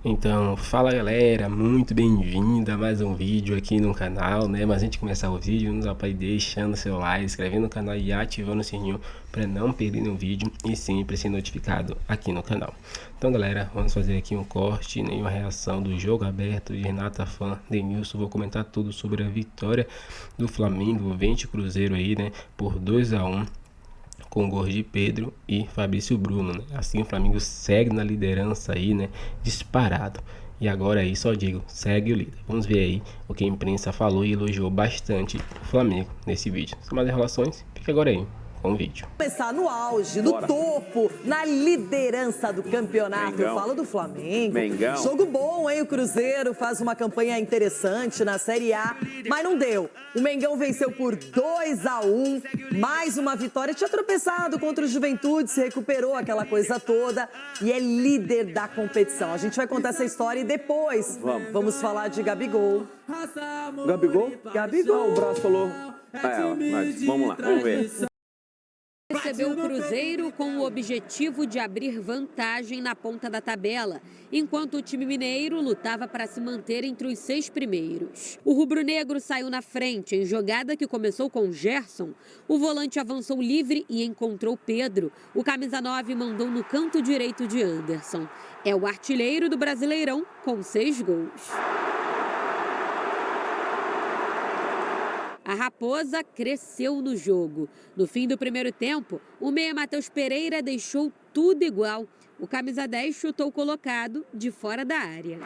Então, fala galera, muito bem-vindo a mais um vídeo aqui no canal, né? Mas antes de começar o vídeo, não dá para ir deixando seu like, inscrevendo no canal e ativando o sininho para não perder nenhum vídeo e sempre ser notificado aqui no canal. Então galera, vamos fazer aqui um corte, né, uma reação do jogo aberto de Renata Fã, Denilson. Vou comentar tudo sobre a vitória do Flamengo, vence o Cruzeiro aí, né, por 2-1. Com gols de Pedro e Fabrício Bruno, né? Assim o Flamengo segue na liderança aí, né? Disparado. E agora aí só digo, segue o líder. Vamos ver aí o que a imprensa falou e elogiou bastante o Flamengo nesse vídeo. Sem mais enrolações, fica agora aí com o vídeo. Começar no auge, no topo, na liderança do campeonato. Mengão. Eu falo do Flamengo. Mengão. Jogo bom, hein? O Cruzeiro faz uma campanha interessante na Série A, mas não deu. O Mengão venceu por 2-1, mais uma vitória. Tinha tropeçado contra o Juventude, se recuperou aquela coisa toda e é líder da competição. A gente vai contar essa história e depois vamos falar de Gabigol. Gabigol? Gabigol. O braço falou. Mas vamos lá, vamos ver. Recebeu o Cruzeiro com o objetivo de abrir vantagem na ponta da tabela, enquanto o time mineiro lutava para se manter entre os 6 primeiros. O rubro-negro saiu na frente em jogada que começou com Gerson. O volante avançou livre e encontrou Pedro. O camisa 9 mandou no canto direito de Anderson. É o artilheiro do Brasileirão com 6 gols. A Raposa cresceu no jogo. No fim do primeiro tempo, o meia Matheus Pereira deixou tudo igual. O camisa 10 chutou colocado de fora da área.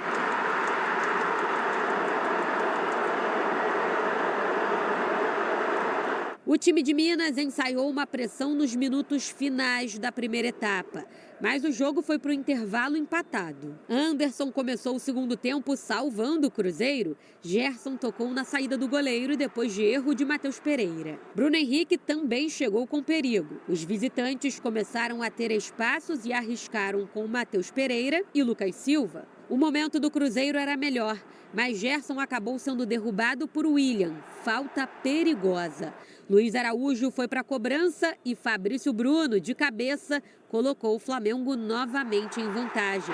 O time de Minas ensaiou uma pressão nos minutos finais da primeira etapa, mas o jogo foi para o intervalo empatado. Anderson começou o segundo tempo salvando o Cruzeiro. Gerson tocou na saída do goleiro depois de erro de Matheus Pereira. Bruno Henrique também chegou com perigo. Os visitantes começaram a ter espaços e arriscaram com Matheus Pereira e Lucas Silva. O momento do Cruzeiro era melhor, mas Gerson acabou sendo derrubado por William. Falta perigosa. Luiz Araújo foi para a cobrança e Fabrício Bruno, de cabeça, colocou o Flamengo novamente em vantagem.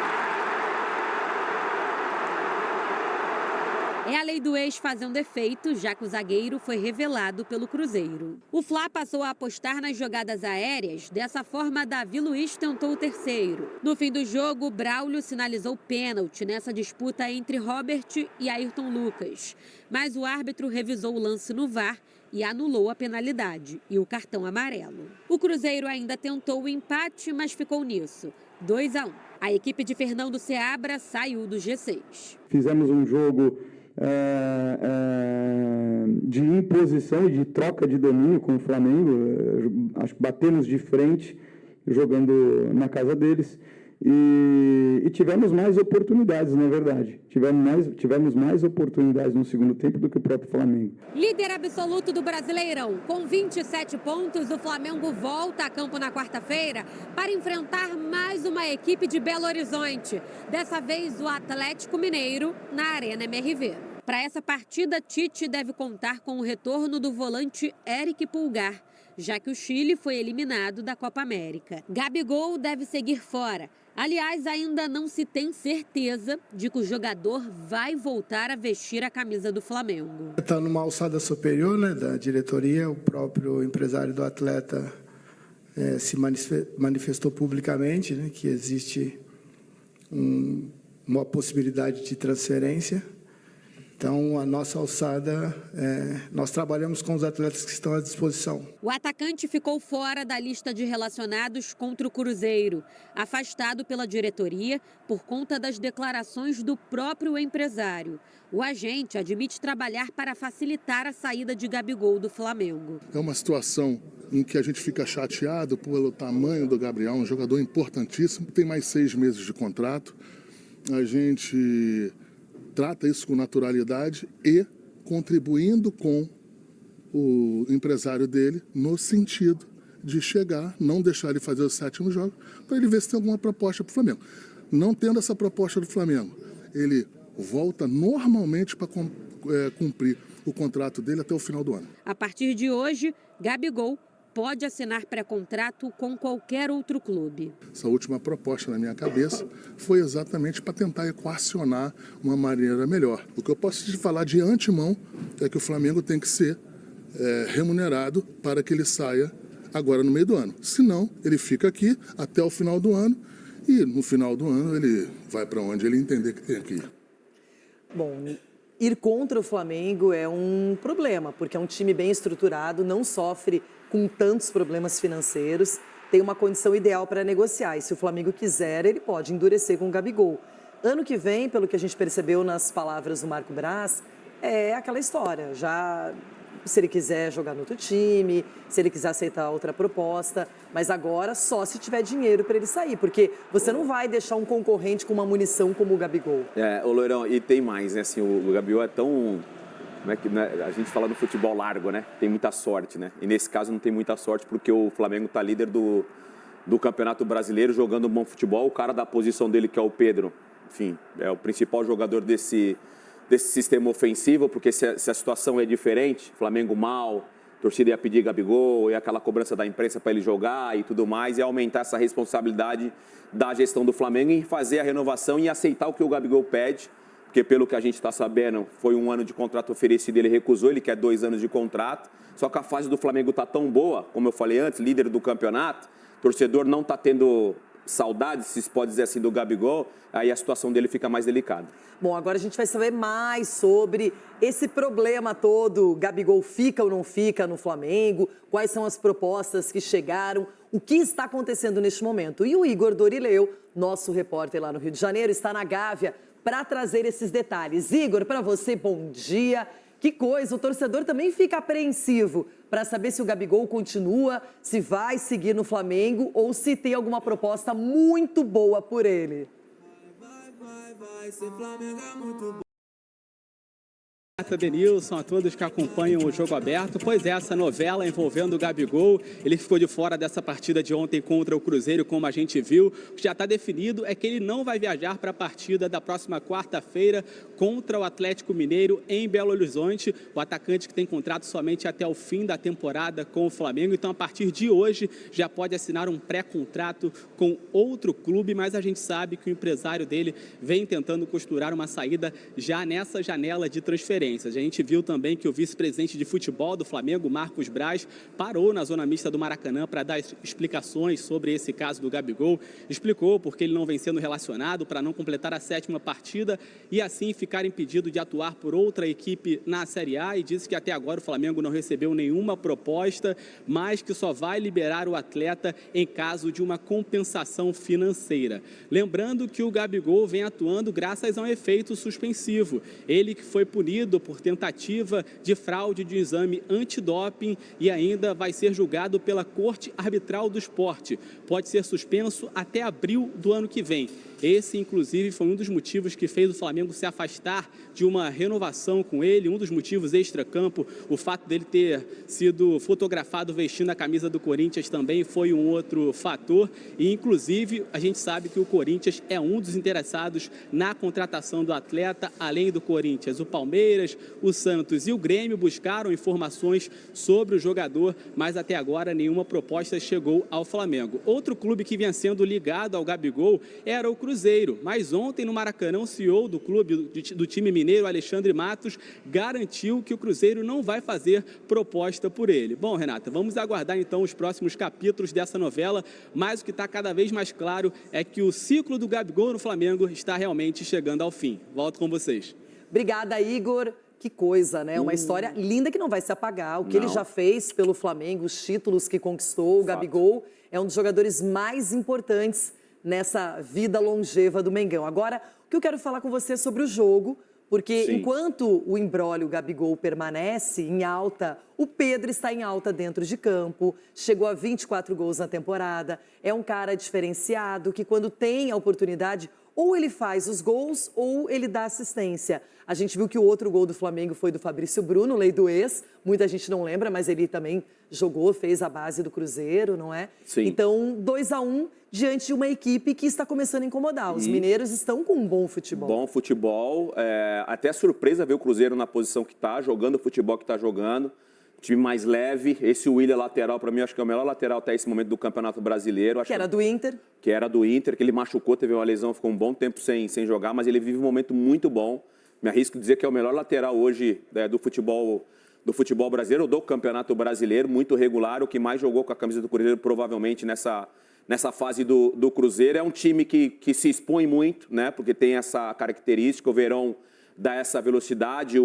É a lei do ex fazendo efeito, já que o zagueiro foi revelado pelo Cruzeiro. O Fla passou a apostar nas jogadas aéreas. Dessa forma, Davi Luiz tentou o terceiro. No fim do jogo, Braulio sinalizou pênalti nessa disputa entre Robert e Ayrton Lucas. Mas o árbitro revisou o lance no VAR e anulou a penalidade e o cartão amarelo. O Cruzeiro ainda tentou o empate, mas ficou nisso. 2-1. A equipe de Fernando Seabra saiu do G6. Fizemos um jogo de imposição e de troca de domínio com o Flamengo. Acho que batemos de frente jogando na casa deles e tivemos mais oportunidades, na verdade. Tivemos mais oportunidades no segundo tempo do que o próprio Flamengo. Líder absoluto do Brasileirão, com 27 pontos, o Flamengo volta a campo na quarta-feira para enfrentar mais uma equipe de Belo Horizonte. Dessa vez o Atlético Mineiro na Arena MRV. Para essa partida, Tite deve contar com o retorno do volante Eric Pulgar, já que o Chile foi eliminado da Copa América. Gabigol deve seguir fora. Aliás, ainda não se tem certeza de que o jogador vai voltar a vestir a camisa do Flamengo. Está numa alçada superior, né, da diretoria. O próprio empresário do atleta se manifestou publicamente, né, que existe uma possibilidade de transferência. Então, a nossa alçada, nós trabalhamos com os atletas que estão à disposição. O atacante ficou fora da lista de relacionados contra o Cruzeiro, afastado pela diretoria por conta das declarações do próprio empresário. O agente admite trabalhar para facilitar a saída de Gabigol do Flamengo. É uma situação em que a gente fica chateado pelo tamanho do Gabriel, um jogador importantíssimo, tem mais 6 meses de contrato. A gente trata isso com naturalidade e contribuindo com o empresário dele no sentido de chegar, não deixar ele fazer o 7º jogo, para ele ver se tem alguma proposta para o Flamengo. Não tendo essa proposta do Flamengo, ele volta normalmente para cumprir o contrato dele até o final do ano. A partir de hoje, Gabigol pode assinar pré-contrato com qualquer outro clube. Essa última proposta na minha cabeça foi exatamente para tentar equacionar uma maneira melhor. O que eu posso te falar de antemão é que o Flamengo tem que ser remunerado para que ele saia agora no meio do ano. Senão, ele fica aqui até o final do ano e no final do ano ele vai para onde ele entender que tem que ir. Bom, ir contra o Flamengo é um problema, porque é um time bem estruturado, não sofre com tantos problemas financeiros, tem uma condição ideal para negociar. E se o Flamengo quiser, ele pode endurecer com o Gabigol. Ano que vem, pelo que a gente percebeu nas palavras do Marco Braz, é aquela história, já se ele quiser jogar no outro time, se ele quiser aceitar outra proposta, mas agora só se tiver dinheiro para ele sair, porque você não vai deixar um concorrente com uma munição como o Gabigol. Ô Loirão, e tem mais, né? Assim, o Gabigol é tão... Como é que, né? A gente fala no futebol largo, né? Tem muita sorte, né? E nesse caso não tem muita sorte porque o Flamengo está líder do Campeonato Brasileiro, jogando bom futebol. O cara da posição dele, que é o Pedro, enfim, é o principal jogador desse sistema ofensivo, porque se a situação é diferente, Flamengo mal, torcida ia pedir Gabigol, e aquela cobrança da imprensa para ele jogar e tudo mais, e aumentar essa responsabilidade da gestão do Flamengo em fazer a renovação e aceitar o que o Gabigol pede, porque pelo que a gente está sabendo, foi 1 ano de contrato oferecido, ele recusou, ele quer 2 anos de contrato, só que a fase do Flamengo está tão boa, como eu falei antes, líder do campeonato, torcedor não está tendo saudades, se pode dizer assim, do Gabigol, aí a situação dele fica mais delicada. Bom, agora a gente vai saber mais sobre esse problema todo. Gabigol fica ou não fica no Flamengo? Quais são as propostas que chegaram? O que está acontecendo neste momento? E o Igor Dorileu, nosso repórter lá no Rio de Janeiro, está na Gávea para trazer esses detalhes. Igor, para você, bom dia. Que coisa, o torcedor também fica apreensivo para saber se o Gabigol continua, se vai seguir no Flamengo ou se tem alguma proposta muito boa por ele. Vai ser Flamengo é muito bom. Denilson, a todos que acompanham o Jogo Aberto. Pois é, essa novela envolvendo o Gabigol, ele ficou de fora dessa partida de ontem contra o Cruzeiro, como a gente viu. O que já está definido é que ele não vai viajar para a partida da próxima quarta-feira contra o Atlético Mineiro em Belo Horizonte. O atacante que tem contrato somente até o fim da temporada com o Flamengo. Então, a partir de hoje, já pode assinar um pré-contrato com outro clube, mas a gente sabe que o empresário dele vem tentando costurar uma saída já nessa janela de transferência. A gente viu também que o vice-presidente de futebol do Flamengo, Marcos Braz, parou na zona mista do Maracanã para dar explicações sobre esse caso do Gabigol. Explicou porque ele não vem sendo relacionado para não completar a 7ª partida e assim ficar impedido de atuar por outra equipe na Série A, e disse que até agora o Flamengo não recebeu nenhuma proposta, mas que só vai liberar o atleta em caso de uma compensação financeira. Lembrando que o Gabigol vem atuando graças a um efeito suspensivo. Ele que foi punido por tentativa de fraude de exame antidoping e ainda vai ser julgado pela Corte Arbitral do Esporte. Pode ser suspenso até abril do ano que vem. Esse, inclusive, foi um dos motivos que fez o Flamengo se afastar de uma renovação com ele, um dos motivos extra-campo. O fato dele ter sido fotografado vestindo a camisa do Corinthians também foi um outro fator. E, inclusive, a gente sabe que o Corinthians é um dos interessados na contratação do atleta, além do Corinthians. O Palmeiras, o Santos e o Grêmio buscaram informações sobre o jogador, mas até agora nenhuma proposta chegou ao Flamengo. Outro clube que vinha sendo ligado ao Gabigol era o Cruzeiro, mas ontem no Maracanã o CEO do clube, do time mineiro, Alexandre Matos, garantiu que o Cruzeiro não vai fazer proposta por ele. Bom, Renata, vamos aguardar então os próximos capítulos dessa novela, mas o que está cada vez mais claro é que o ciclo do Gabigol no Flamengo está realmente chegando ao fim. Volto com vocês. Obrigada, Igor. Que coisa, né? Uma história linda que não vai se apagar. O que ele já fez pelo Flamengo, os títulos que conquistou, o Gabigol é um dos jogadores mais importantes nessa vida longeva do Mengão. Agora, o que eu quero falar com você é sobre o jogo, porque enquanto o imbróglio Gabigol permanece em alta, o Pedro está em alta dentro de campo, chegou a 24 gols na temporada, é um cara diferenciado que quando tem a oportunidade, ou ele faz os gols ou ele dá assistência. A gente viu que o outro gol do Flamengo foi do Fabrício Bruno, lei do ex. Muita gente não lembra, mas ele também jogou, fez a base do Cruzeiro, não é? Sim. Então, 2-1 diante de uma equipe que está começando a incomodar. Os mineiros estão com um bom futebol. Bom futebol. Até surpresa ver o Cruzeiro na posição que está, jogando o futebol que está jogando. time mais leve. Esse William lateral, para mim, acho que é o melhor lateral até esse momento do Campeonato Brasileiro. Que era do Inter. Que era do Inter, que ele machucou, teve uma lesão, ficou um bom tempo sem jogar, mas ele vive um momento muito bom. Me arrisco dizer que é o melhor lateral hoje do futebol brasileiro, do Campeonato Brasileiro, muito regular, o que mais jogou com a camisa do Cruzeiro, provavelmente nessa fase do Cruzeiro. É um time que se expõe muito, né? Porque tem essa característica, o Verón dá essa velocidade,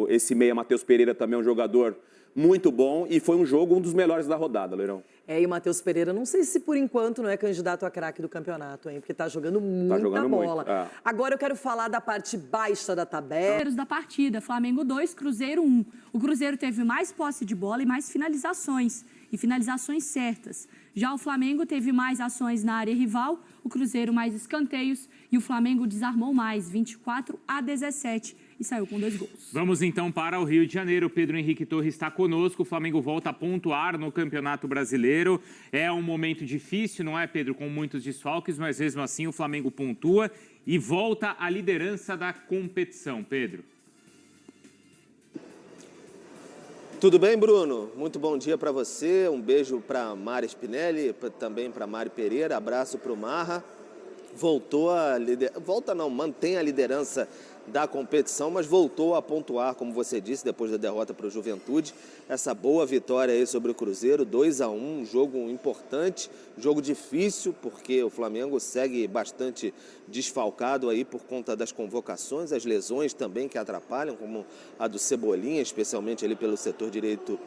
esse meia Matheus Pereira também é um jogador muito bom e foi um dos melhores da rodada, Leirão. E o Matheus Pereira, não sei se por enquanto não é candidato a craque do campeonato, hein? Porque tá jogando muita bola. Muito, Agora eu quero falar da parte baixa da tabela. Da partida, Flamengo 2, Cruzeiro 1. O Cruzeiro teve mais posse de bola e mais finalizações, e finalizações certas. Já o Flamengo teve mais ações na área rival, o Cruzeiro mais escanteios e o Flamengo desarmou mais, 24-17. E saiu com 2 gols. Vamos então para o Rio de Janeiro. Pedro Henrique Torres está conosco. O Flamengo volta a pontuar no Campeonato Brasileiro. É um momento difícil, não é, Pedro? Com muitos desfalques, mas mesmo assim o Flamengo pontua e volta à liderança da competição. Pedro. Tudo bem, Bruno? Muito bom dia para você. Um beijo para Mari Spinelli, também para Mari Pereira. Abraço para o Marra. Mantém a liderança da competição, mas voltou a pontuar, como você disse, depois da derrota para o Juventude. Essa boa vitória aí sobre o Cruzeiro, 2-1, um jogo importante, jogo difícil, porque o Flamengo segue bastante desfalcado aí por conta das convocações, as lesões também que atrapalham, como a do Cebolinha, especialmente ali pelo setor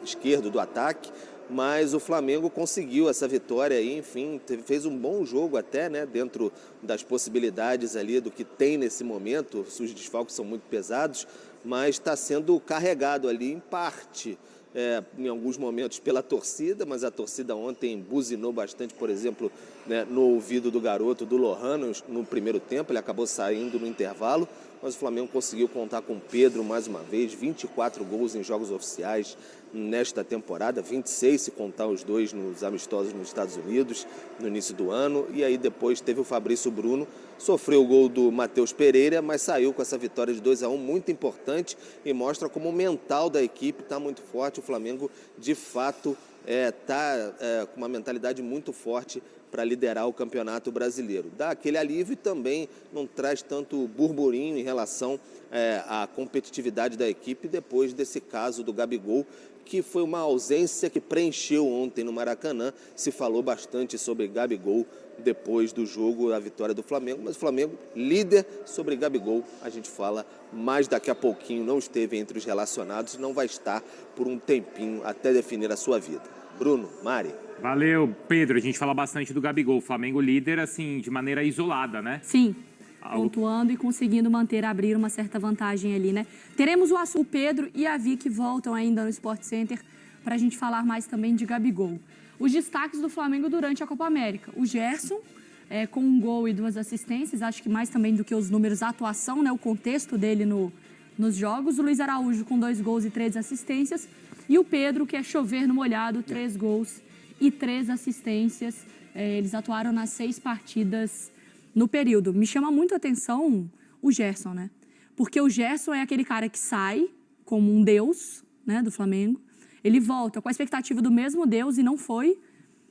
esquerdo do ataque. Mas o Flamengo conseguiu essa vitória aí, enfim, fez um bom jogo até, né, dentro das possibilidades ali do que tem nesse momento. Os desfalques são muito pesados, mas está sendo carregado ali em parte, em alguns momentos pela torcida, mas a torcida ontem buzinou bastante, por exemplo, né, no ouvido do garoto, do Lohano, no primeiro tempo, ele acabou saindo no intervalo, mas o Flamengo conseguiu contar com Pedro mais uma vez, 24 gols em jogos oficiais nesta temporada, 26 se contar os 2 nos amistosos nos Estados Unidos no início do ano, e aí depois teve o Fabrício Bruno, sofreu o gol do Matheus Pereira, mas saiu com essa vitória de 2-1 muito importante e mostra como o mental da equipe está muito forte. O Flamengo de fato está com uma mentalidade muito forte para liderar o Campeonato Brasileiro. Dá aquele alívio e também não traz tanto burburinho em relação à competitividade da equipe depois desse caso do Gabigol, que foi uma ausência que preencheu ontem no Maracanã. Se falou bastante sobre Gabigol depois do jogo, a vitória do Flamengo, mas o Flamengo líder sobre Gabigol, a gente fala mais daqui a pouquinho, não esteve entre os relacionados e não vai estar por um tempinho até definir a sua vida. Bruno, Mari. Valeu, Pedro. A gente fala bastante do Gabigol. O Flamengo líder, assim, de maneira isolada, né? Sim, pontuando e conseguindo abrir uma certa vantagem ali, né? Teremos o Pedro e a Vi que voltam ainda no Sport Center para a gente falar mais também de Gabigol. Os destaques do Flamengo durante a Copa América. O Gerson, com 1 gol e 2 assistências, acho que mais também do que os números, a atuação, né? O contexto dele nos jogos. O Luiz Araújo com 2 gols e 3 assistências. E o Pedro, que é chover no molhado, 3 gols e 3 assistências. Eles atuaram nas 6 partidas no período. Me chama muito a atenção o Gerson, né? Porque o Gerson é aquele cara que sai como um deus, né, do Flamengo. Ele volta com a expectativa do mesmo deus e não foi.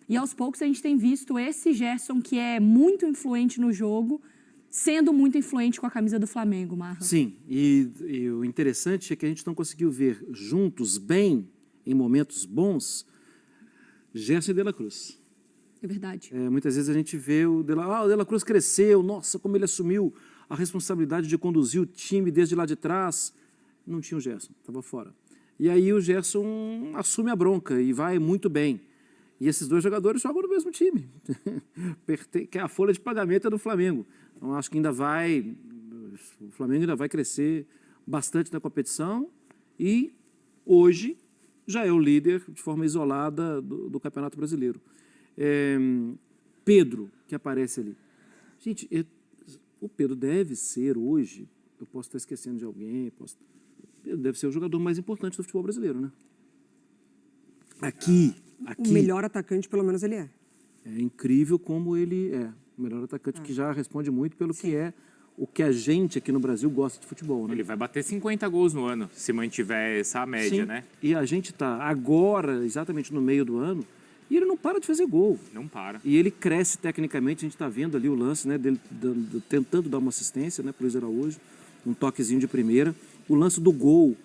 E aos poucos a gente tem visto esse Gerson que é muito influente no jogo, sendo muito influente com a camisa do Flamengo, Marra. Sim, e o interessante é que a gente não conseguiu ver juntos, bem, em momentos bons, Gerson e De La Cruz. É verdade. Muitas vezes a gente vê o De La Cruz cresceu, nossa, como ele assumiu a responsabilidade de conduzir o time desde lá de trás. Não tinha o Gerson, estava fora. E aí o Gerson assume a bronca e vai muito bem. E esses 2 jogadores jogam no mesmo time. Que a folha de pagamento é do Flamengo. Então acho que o Flamengo ainda vai crescer bastante na competição e hoje já é o líder de forma isolada do Campeonato Brasileiro. Pedro, que aparece ali. Gente, o Pedro deve ser hoje, eu posso estar esquecendo de alguém, Pedro deve ser o jogador mais importante do futebol brasileiro, né? Aqui. O melhor atacante, pelo menos, ele é. É incrível como ele é. O melhor atacante que já responde muito pelo que é o que a gente aqui no Brasil gosta de futebol, né? Ele vai bater 50 gols no ano, se mantiver essa média, Sim. né? E a gente está agora, exatamente no meio do ano, e ele não para de fazer gol. Não para. E ele cresce tecnicamente, a gente está vendo ali o lance, né, dele tentando dar uma assistência, né, para o Luiz Araújo, um toquezinho de primeira. O lance do gol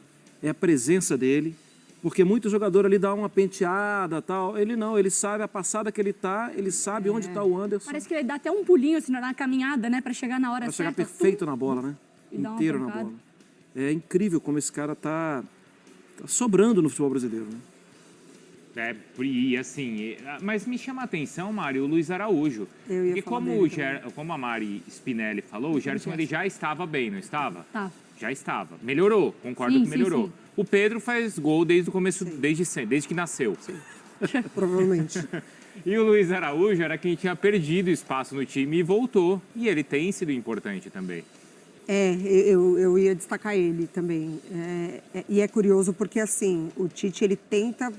é a presença dele, porque muito jogador ali dá uma penteada, tal. Ele não, ele sabe a passada que ele tá, ele sabe onde está o Anderson. Parece que ele dá até um pulinho assim na caminhada, né, para chegar na hora Pra certa. chegar perfeito na bola, né? E dá uma Inteiro na pancada. bola. É incrível como esse cara tá sobrando no futebol brasileiro, né? E assim, mas me chama a atenção, Mário, o Luiz Araújo. Porque como a Mari Spinelli falou, o Gerson ele já estava bem, não estava? Tá. Já estava. Melhorou, concordo Sim, que melhorou. sim. O Pedro faz gol desde o começo, desde que nasceu. Provavelmente. E o Luiz Araújo era quem tinha perdido espaço no time e voltou. E ele tem sido importante também. Eu ia destacar ele também. E é curioso porque, assim, o Tite, ele tenta...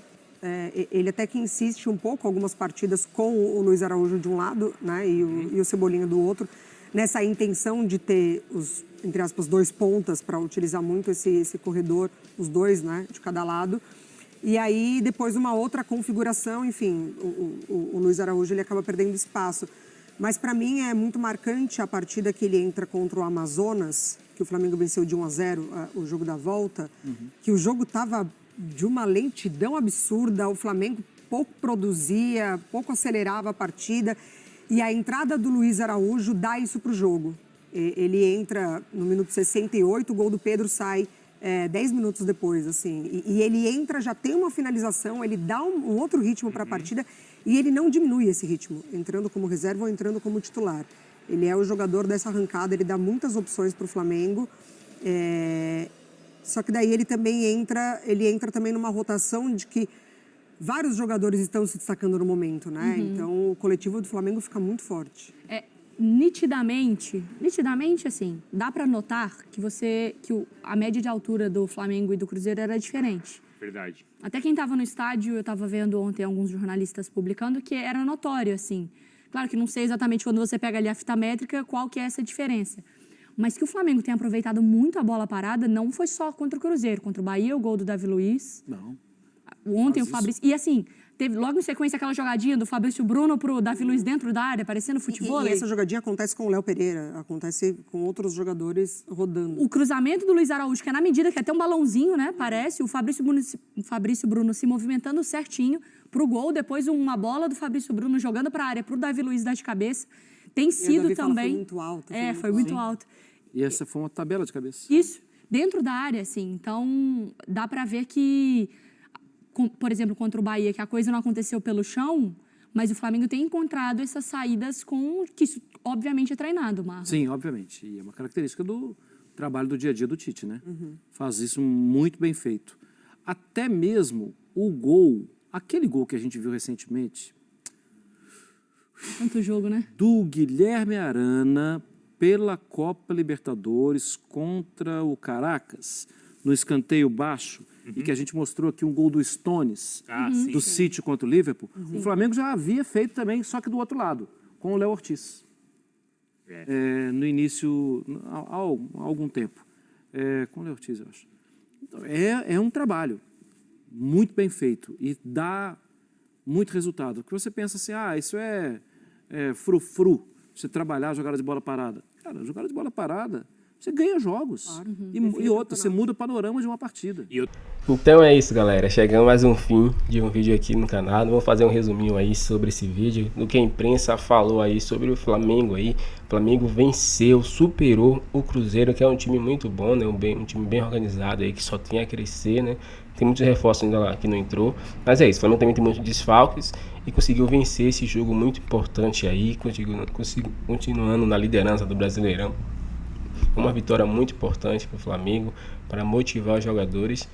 ele até que insiste um pouco, algumas partidas com o Luiz Araújo de um lado, né, e o Cebolinha do outro, nessa intenção de ter os, entre aspas, dois pontas para utilizar muito esse corredor, os dois, né, de cada lado. E aí, depois, uma outra configuração, enfim, o Luiz Araújo ele acaba perdendo espaço. Mas, para mim, é muito marcante a partida que ele entra contra o Amazonas, que o Flamengo venceu de 1-0, o jogo da volta, que o jogo estava de uma lentidão absurda, o Flamengo pouco produzia, pouco acelerava a partida, e a entrada do Luiz Araújo dá isso para o jogo. Ele entra no minuto 68, o gol do Pedro sai 10 minutos depois, assim, e ele entra, já tem uma finalização, ele dá um outro ritmo para a partida, e ele não diminui esse ritmo, entrando como reserva ou entrando como titular. Ele é o jogador dessa arrancada, ele dá muitas opções para o Flamengo, só que daí ele também entra também numa rotação de que vários jogadores estão se destacando no momento, né? Então o coletivo do Flamengo fica muito forte. Nitidamente, assim, dá para notar que a média de altura do Flamengo e do Cruzeiro era diferente. Verdade. Até quem estava no estádio, eu estava vendo ontem alguns jornalistas publicando que era notório, assim. Claro que não sei exatamente quando você pega ali a fita métrica qual que é essa diferença. Mas que o Flamengo tem aproveitado muito a bola parada, não foi só contra o Cruzeiro. Contra o Bahia, o gol do Davi Luiz. Não. Ontem o Fabrício... E assim, teve logo em sequência aquela jogadinha do Fabrício Bruno pro Davi Luiz dentro da área, parecendo futebol. E essa jogadinha acontece com o Léo Pereira, acontece com outros jogadores rodando. O cruzamento do Luiz Araújo, que é na medida que é até um balãozinho, né? Parece, o Fabrício Bruno se movimentando certinho pro gol, depois uma bola do Fabrício Bruno jogando pra área pro Davi Luiz dar de cabeça. Tem sido também... Foi muito alto. Foi muito alto. E essa foi uma tabela de cabeça. Isso, dentro da área, assim. Então, dá para ver que, por exemplo, contra o Bahia, que a coisa não aconteceu pelo chão, mas o Flamengo tem encontrado essas saídas que isso, obviamente, é treinado, Marlon. Sim, obviamente. E é uma característica do trabalho do dia a dia do Tite, né? Faz isso muito bem feito. Até mesmo o gol, aquele gol que a gente viu recentemente... Tanto jogo, né? Do Guilherme Arana... pela Copa Libertadores contra o Caracas, no escanteio baixo, e que a gente mostrou aqui um gol do Stones, do City contra o Liverpool. O Flamengo já havia feito também, só que do outro lado, com o Léo Ortiz. No início, há algum tempo. Com o Léo Ortiz, eu acho. Então, é um trabalho muito bem feito e dá muito resultado. Porque você pensa assim, isso é frufru, você trabalhar a jogada de bola parada. Cara, jogada de bola parada, você ganha jogos. Claro. E outra, você muda o panorama de uma partida. Então é isso, galera. Chegamos mais um fim de um vídeo aqui no canal. Vou fazer um resuminho aí sobre esse vídeo, do que a imprensa falou aí sobre o Flamengo aí. O Flamengo venceu, superou o Cruzeiro, que é um time muito bom, né? Um time bem organizado aí, que só tem a crescer, né? Tem muitos reforços ainda lá que não entrou. Mas é isso, o Flamengo também tem muitos desfalques e conseguiu vencer esse jogo muito importante aí, continuando na liderança do Brasileirão. Uma vitória muito importante para o Flamengo, para motivar os jogadores,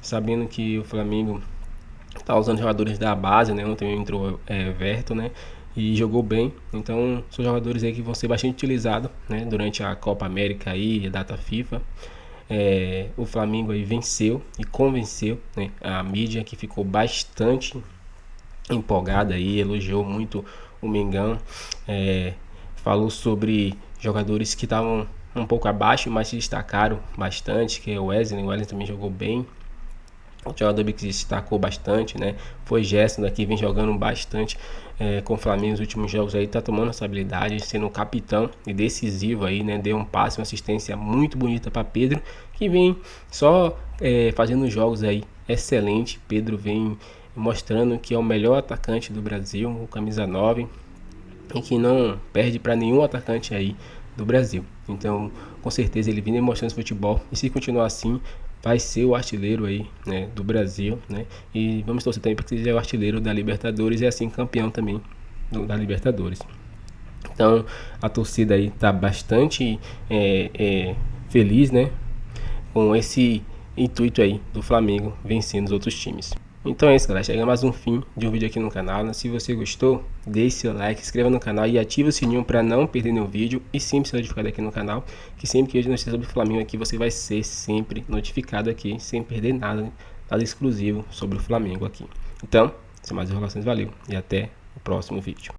sabendo que o Flamengo está usando jogadores da base, né? Ontem entrou Everton, né? E jogou bem, então são jogadores aí que vão ser bastante utilizados, né? Durante a Copa América aí, a data FIFA. O Flamengo aí venceu e convenceu, né, a mídia, que ficou bastante empolgada aí, elogiou muito o Mengão, falou sobre jogadores que estavam um pouco abaixo, mas se destacaram bastante, que é o Wesley. O Wesley também jogou bem. O jogador que se destacou bastante, né? Foi Gerson daqui, vem jogando bastante com o Flamengo nos últimos jogos aí, tá tomando essa habilidade, sendo capitão e decisivo aí, né? Deu um passe, uma assistência muito bonita para Pedro, que vem só fazendo jogos aí excelente. Pedro vem mostrando que é o melhor atacante do Brasil, o camisa 9, e que não perde para nenhum atacante aí do Brasil. Então, com certeza ele vem demonstrando esse futebol, e se continuar assim, vai ser o artilheiro aí, né, do Brasil, né? E vamos torcer também para que seja o artilheiro da Libertadores e assim campeão também da Libertadores. Então a torcida aí tá bastante feliz, né, com esse intuito aí do Flamengo vencendo os outros times. Então é isso, galera, chega mais um fim de um vídeo aqui no canal. Se você gostou, deixe seu like, se inscreva no canal e ative o sininho para não perder nenhum vídeo e sempre ser notificado aqui no canal, que sempre que eu notícia sobre o Flamengo aqui, você vai ser sempre notificado aqui, sem perder nada exclusivo sobre o Flamengo aqui. Então, sem mais enrolações, valeu e até o próximo vídeo.